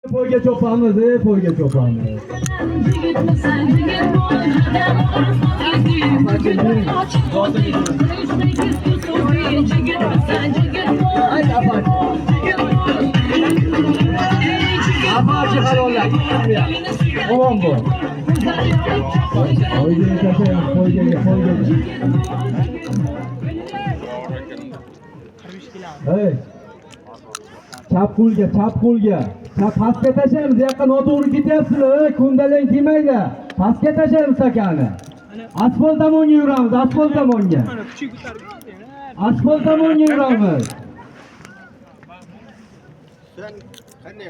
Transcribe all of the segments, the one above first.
Poyga cho'pamiz, poyga cho'pamiz. Apache halollar. Ovom bu. Poyga tashaymiz, poyga. Hey. Chap qo'lga. Pastga tashlaymiz, yoqqa noto'g'ri ketyapsizlar, ko'ndalang kelmaydi. Pastga tashlaymiz takani. Asfalt tomonga yuramiz, asfalt tomonga. Asfalt tomonga yuramiz. Sen qanday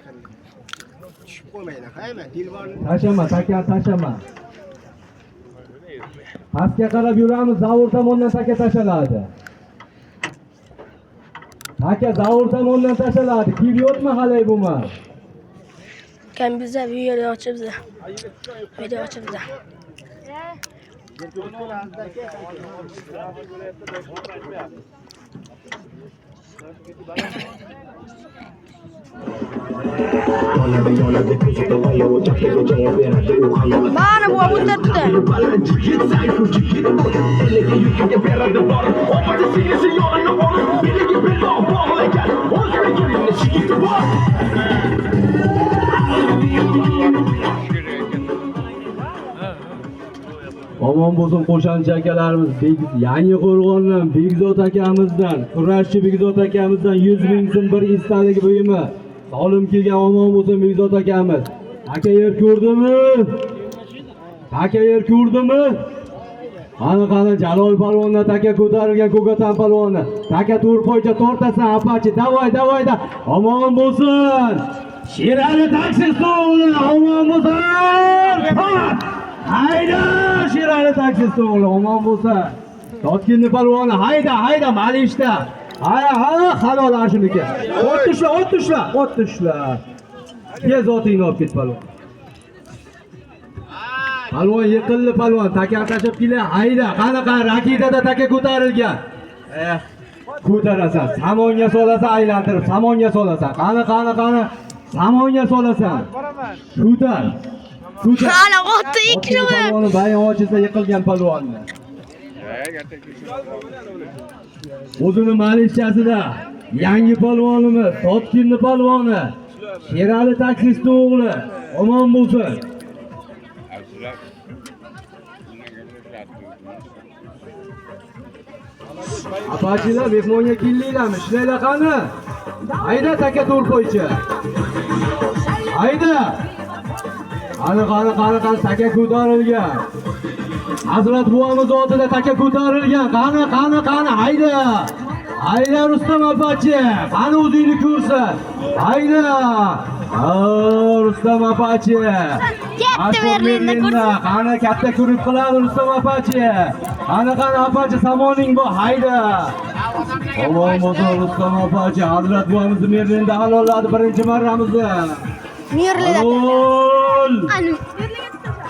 tushib qo'ymaydi, qayma, dilvon. Tashama, takan tashama. Pastga qarab yuramiz, zavur tomondan taka tashaladi. Taka zavur tomondan tashaladi. Kib yo'qmi hali bumi? Kan bize video açıbız. Bana bu tuttu. Omon bo'lsin qo'shanchi akalarimiz, Yangi Qo'rg'ondan Begzod akamizdan, kurashchi Begzod akamizdan 100 ming so'm bir istalik buyumi. Solim kelgan omon bo'lsin Begzod akamiz. Aka yer ko'rdimi? Qani Jalol palvondan taka ko'tarilgan Ko'katan palvonni. Taka to'rpoycha tortasan Apache, davay da. Omon bo'lsin. Sherali taksist o'g'li, omon bo'lsin. Hayda, Sherali taksist o'g'li, omon bo'lsa. Totkinni palvoni, hayda, Malishda. Ha, halol ashuniki. Ot tushla. Tez otingni olib ket palvon. Palvon yiqildi palvon, taka tashib kelay. Hayda, qanaqa rakidada taka ko'tarilgan. Ko'tarasan, samonga solasan, aylantirib samonga solasan. Qani. Samonga solasan. Ko'tar. Hala otdi ikki Palvonni bayon ochilsa yiqilgan palvonni. O'zini malishchasida yangi palvonimiz, Totkinni palvoni, Sherali taksist o'g'li, omon bo'lsin. Apachilar mehmonga kelinglarmi? Ishlaylar qani? Hayda taka to'rpoycha. Hayda. Qani taka ko'tarilgan. Hazrat buvamiz oldida taka ko'tarilgan. Qani hayda Rustam Apache. Qani o'zingni ko'rsan. Hayda. Rustam Apache. Qani katta ko'rib qiladi Rustam Apache. Qani Apache samoning bu. Hayda. Omon bo'lsin Rustam Apache. Hazrat buvamizni Merlinda halolladi birinchi marramizni.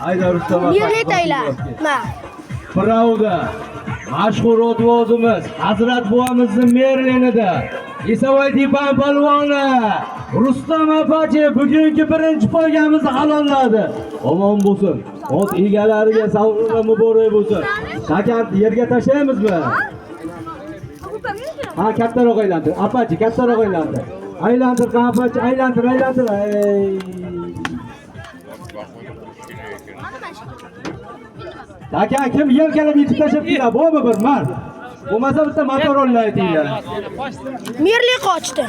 Hayda Rustam Apache. Birovda mashhur o'tvozimiz Hazrat buvamizni Merlinida Esavoy tepan palvoni Rustam Apache bugungi birinchi poygamizni halolladi. Omon bo'lsin. Ot egalariga savurlar muborak bo'lsin. Shakar yerga tashlaymizmi? Ha, kattaroq aylantir. Apache kattaroq aylantir. Aylantir Apache, aylantir. Aka kim yelkalab yetib tashib keladi? Bo'lmi bir mard? Bo'lmasa bitta motor ollaytinglar. Merli qochdi.